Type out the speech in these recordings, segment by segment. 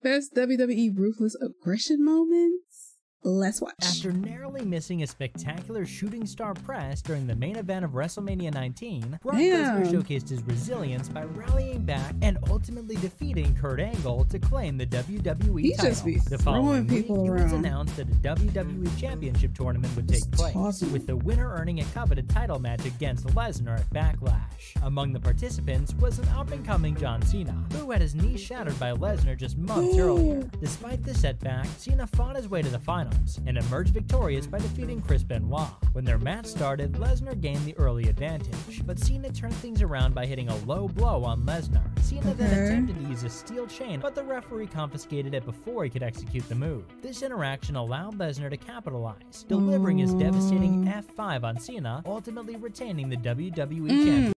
Best WWE Ruthless aggression moments? Let's watch. After narrowly missing a spectacular shooting star press during the main event of WrestleMania 19, Brock Lesnar showcased his resilience by rallying back and ultimately defeating Kurt Angle to claim the WWE title. Just be the following week, people it around. was announced that a WWE Championship tournament would take place, with the winner earning a coveted title match against Lesnar at Backlash. Among the participants was an up-and-coming John Cena, who had his knee shattered by Lesnar just months earlier. Despite the setback, Cena fought his way to the finals and emerged victorious by defeating Chris Benoit. When their match started, Lesnar gained the early advantage, but Cena turned things around by hitting a low blow on Lesnar. Cena then attempted to use a steel chain, but the referee confiscated it before he could execute the move. This interaction allowed Lesnar to capitalize, delivering his devastating F5 on Cena, ultimately retaining the WWE Championship.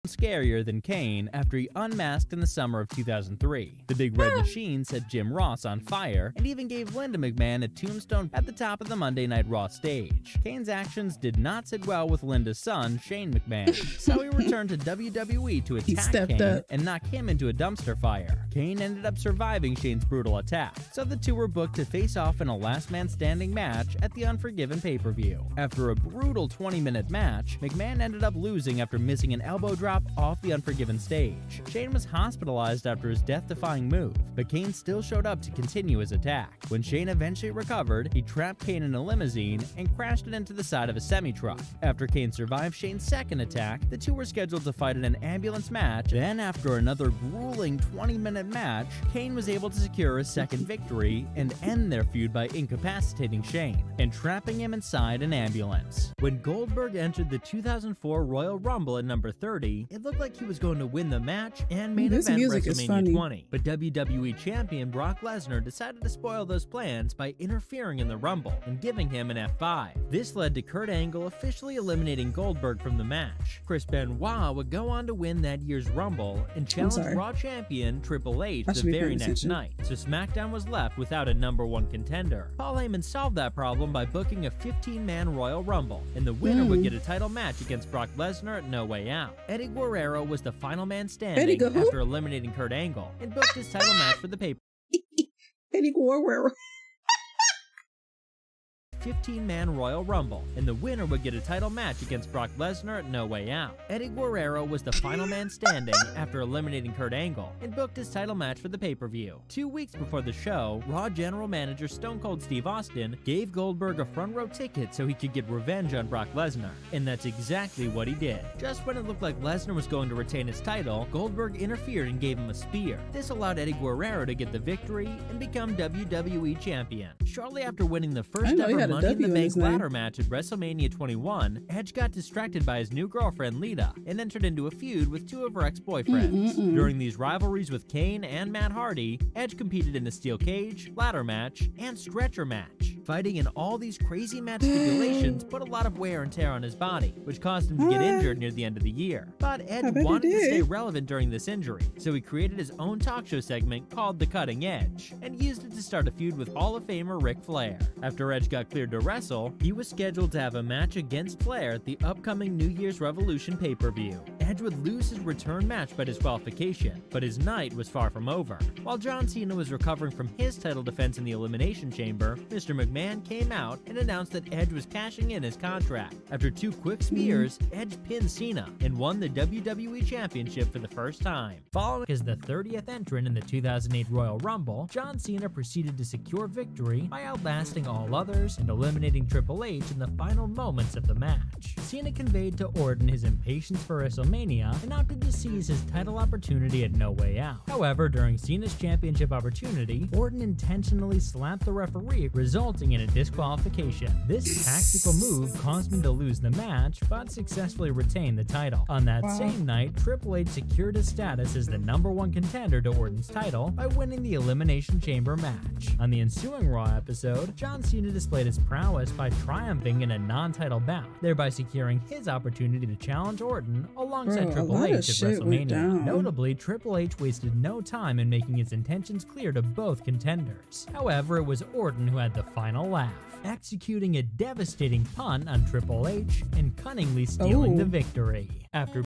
Scarier than Kane after he unmasked in the summer of 2003. The Big Red Machine set Jim Ross on fire and even gave Linda McMahon a tombstone at the top of the Monday Night Raw stage. Kane's actions did not sit well with Linda's son, Shane McMahon, so he returned to WWE to attack Kane and knock him into a dumpster fire. Kane ended up surviving Shane's brutal attack, so the two were booked to face off in a last man standing match at the Unforgiven pay-per-view. After a brutal 20-minute match, McMahon ended up losing after missing an elbow drop off the Unforgiven stage. Shane was hospitalized after his death-defying move, but Kane still showed up to continue his attack. When Shane eventually recovered, he trapped Kane in a limousine and crashed it into the side of a semi-truck. After Kane survived Shane's second attack, the two were scheduled to fight in an ambulance match. Then, after another grueling 20-minute match, Kane was able to secure his second victory and end their feud by incapacitating Shane and trapping him inside an ambulance. When Goldberg entered the 2004 Royal Rumble at number 30, it looked like he was going to win the match and main event WrestleMania 20, but WWE Champion Brock Lesnar decided to spoil those plans by interfering in the Rumble and giving him an F5. This led to Kurt Angle officially eliminating Goldberg from the match. Chris Benoit would go on to win that year's Rumble and challenge Raw Champion Triple H the very next night, so SmackDown was left without a #1 contender. Paul Heyman solved that problem by booking a 15-man Royal Rumble, and the winner would get a title match against Brock Lesnar at No Way Out. Eddie Guerrero was the final man standing after eliminating Kurt Angle and booked his title match for the paper. Eddie Guerrero. 15-man Royal Rumble, and the winner would get a title match against Brock Lesnar at No Way Out. Eddie Guerrero was the final man standing after eliminating Kurt Angle and booked his title match for the pay-per-view. 2 weeks before the show, Raw general manager Stone Cold Steve Austin gave Goldberg a front row ticket so he could get revenge on Brock Lesnar, and that's exactly what he did. Just when it looked like Lesnar was going to retain his title, Goldberg interfered and gave him a spear. This allowed Eddie Guerrero to get the victory and become WWE Champion. Shortly after winning the first ever Money in the Bank ladder match at WrestleMania 21, Edge got distracted by his new girlfriend Lita and entered into a feud with two of her ex-boyfriends. During these rivalries with Kane and Matt Hardy, Edge competed in a steel cage, ladder match, and stretcher match. Fighting in all these crazy match stipulations put a lot of wear and tear on his body, which caused him to get injured near the end of the year. But Edge wanted to stay relevant during this injury, so he created his own talk show segment called The Cutting Edge, and used it to start a feud with Hall of Famer Ric Flair. After Edge got cleared to wrestle, he was scheduled to have a match against Flair at the upcoming New Year's Revolution pay-per-view. Edge would lose his return match by disqualification, but his night was far from over. While John Cena was recovering from his title defense in the Elimination Chamber, Mr. McMahon came out and announced that Edge was cashing in his contract. After 2 quick spears, Edge pinned Cena and won the WWE Championship for the first time. Following as the 30th entrant in the 2008 Royal Rumble, John Cena proceeded to secure victory by outlasting all others and eliminating Triple H in the final moments of the match. Cena conveyed to Orton his impatience for WrestleMania and opted to seize his title opportunity at No Way Out. However, during Cena's championship opportunity, Orton intentionally slapped the referee, resulting in a disqualification. This tactical move caused him to lose the match, but successfully retain the title. On that same night, Triple H secured his status as the #1 contender to Orton's title by winning the Elimination Chamber match. On the ensuing Raw episode, John Cena displayed his prowess by triumphing in a non-title bout, thereby securing his opportunity to challenge Orton alongside Triple H at WrestleMania. Notably, Triple H wasted no time in making his intentions clear to both contenders. However, it was Orton who had the final laugh, executing a devastating punt on Triple H and cunningly stealing the victory. After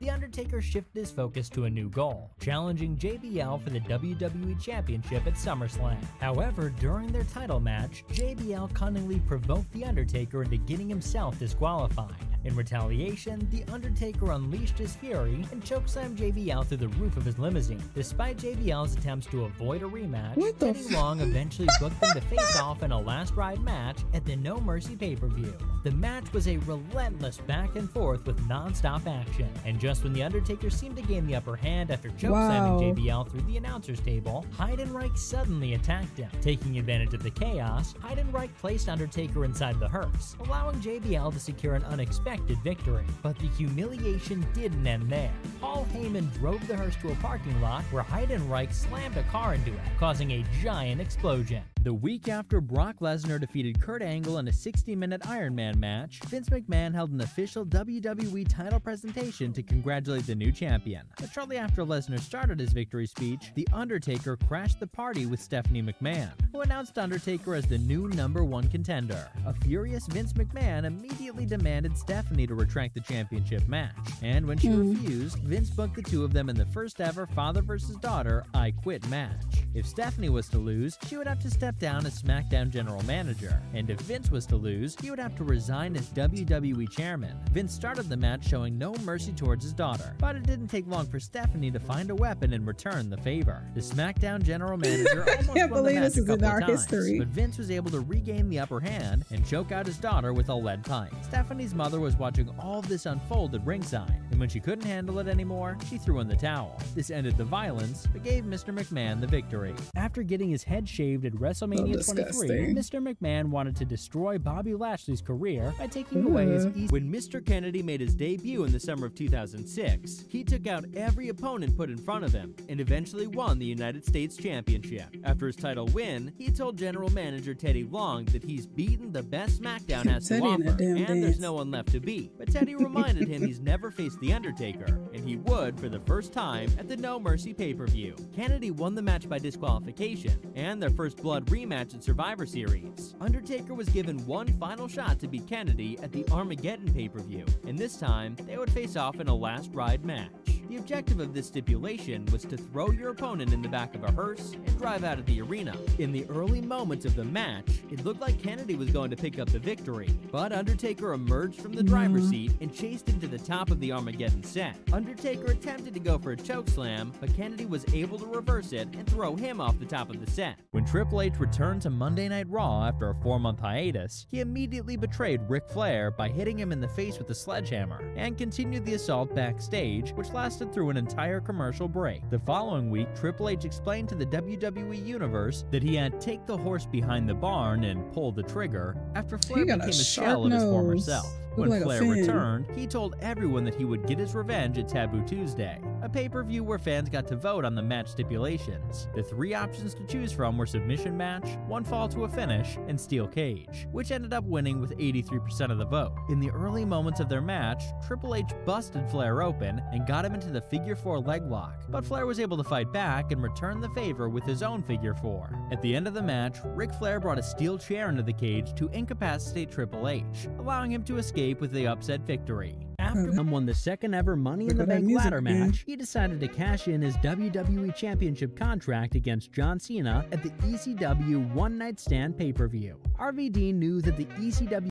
The Undertaker shifted his focus to a new goal, challenging JBL for the WWE Championship at SummerSlam. However, during their title match, JBL cunningly provoked The Undertaker into getting himself disqualified. In retaliation, The Undertaker unleashed his fury and chokeslammed JBL through the roof of his limousine. Despite JBL's attempts to avoid a rematch, Teddy Long eventually booked them to face off in a last ride match at the No Mercy pay-per-view. The match was a relentless back and forth with non-stop action, and just when The Undertaker seemed to gain the upper hand after chokeslamming JBL through the announcer's table, Heidenreich suddenly attacked him. Taking advantage of the chaos, Heidenreich placed Undertaker inside the hearse, allowing JBL to secure an unexpected victory. But the humiliation didn't end there. Paul Heyman drove the hearse to a parking lot where Heidenreich slammed a car into it, causing a giant explosion. The week after Brock Lesnar defeated Kurt Angle in a 60-minute Iron Man match, Vince McMahon held an official WWE title presentation to congratulate the new champion. But shortly after Lesnar started his victory speech, The Undertaker crashed the party with Stephanie McMahon, who announced Undertaker as the new #1 contender. A furious Vince McMahon immediately demanded Stephanie to retract the championship match, and when she refused, Vince booked the two of them in the first ever father versus daughter I Quit match. If Stephanie was to lose, she would have to step down as SmackDown general manager, and if Vince was to lose, he would have to resign as WWE chairman. Vince started the match showing no mercy towards his daughter, but it didn't take long for Stephanie to find a weapon and return the favor. The SmackDown general manager almost won the match a couple of times, but Vince was able to regain the upper hand and choke out his daughter with a lead pipe. Stephanie's mother was watching all of this unfold at ringside, and when she couldn't handle it anymore, she threw in the towel. This ended the violence, but gave Mr. McMahon the victory. After getting his head shaved at WrestleMania 23, Mr. McMahon wanted to destroy Bobby Lashley's career by taking away his When Mr. Kennedy made his debut in the summer of 2006, he took out every opponent put in front of him and eventually won the United States Championship. After his title win, he told general manager Teddy Long that he's beaten the best SmackDown has to offer, and there's no one left to beat. But Teddy reminded him he's never faced The Undertaker, and he would for the first time at the No Mercy pay-per-view. Kennedy won the match by disqualification, and their first blood rematch in Survivor Series. Undertaker was given one final shot to beat Kennedy at the Armageddon pay-per-view, and this time they would face off in a last ride match. The objective of this stipulation was to throw your opponent in the back of a hearse and drive out of the arena. In the early moments of the match, it looked like Kennedy was going to pick up the victory, but Undertaker emerged from the driver's seat and chased him to the top of the Armageddon set. Undertaker attempted to go for a chokeslam, but Kennedy was able to reverse it and throw him off the top of the set. When Triple H returned to Monday Night Raw after a 4-month hiatus, he immediately betrayed Ric Flair by hitting him in the face with a sledgehammer, and continued the assault backstage, which lasted through an entire commercial break. The following week, Triple H explained to the WWE Universe that he had take the horse behind the barn and pull the trigger after Flair became a shell of his former self. When Flair returned, he told everyone that he would get his revenge at Taboo Tuesday, a pay-per-view where fans got to vote on the match stipulations. The 3 options to choose from were submission match, 1 fall to a finish, and steel cage, which ended up winning with 83% of the vote. In the early moments of their match, Triple H busted Flair open and got him into the figure 4 leg lock, but Flair was able to fight back and return the favor with his own figure 4. At the end of the match, Ric Flair brought a steel chair into the cage to incapacitate Triple H, allowing him to escape with the upset victory. After he won the second ever Money in the Bank ladder match, he decided to cash in his WWE Championship contract against John Cena at the ECW One Night Stand pay-per-view. RVD knew that the ECW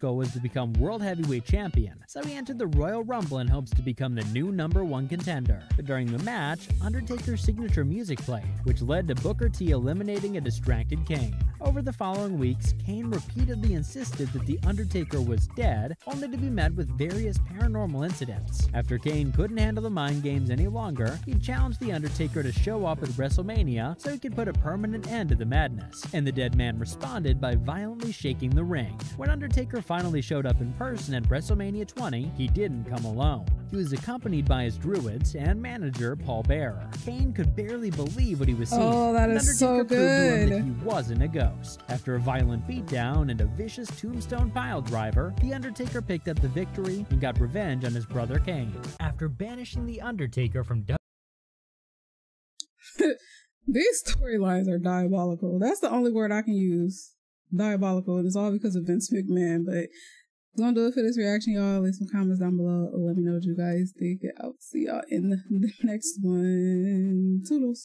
goal was to become World Heavyweight Champion, so he entered the Royal Rumble in hopes to become the new #1 contender. But during the match, Undertaker's signature music played, which led to Booker T eliminating a distracted Kane. Over the following weeks, Kane repeatedly insisted that The Undertaker was dead, only to be met with various paranormal incidents. After Kane couldn't handle the mind games any longer, he challenged The Undertaker to show up at WrestleMania so he could put a permanent end to the madness, and the dead man responded by violently shaking the ring. When Undertaker finally showed up in person at WrestleMania 20, he didn't come alone. He was accompanied by his druids and manager, Paul Bearer. Kane could barely believe what he was seeing. Oh, that is so Undertaker proved to him good. that he wasn't a ghost. After a violent beatdown and a vicious tombstone pile driver, The Undertaker picked up the victory and got revenge on his brother Kane. After banishing The Undertaker from These storylines are diabolical. That's the only word I can use. Diabolical. And it's all because of Vince McMahon. But gonna do it for this reaction, y'all. Leave some comments down below. Let me know what you guys think. I'll see y'all in the next one. Toodles.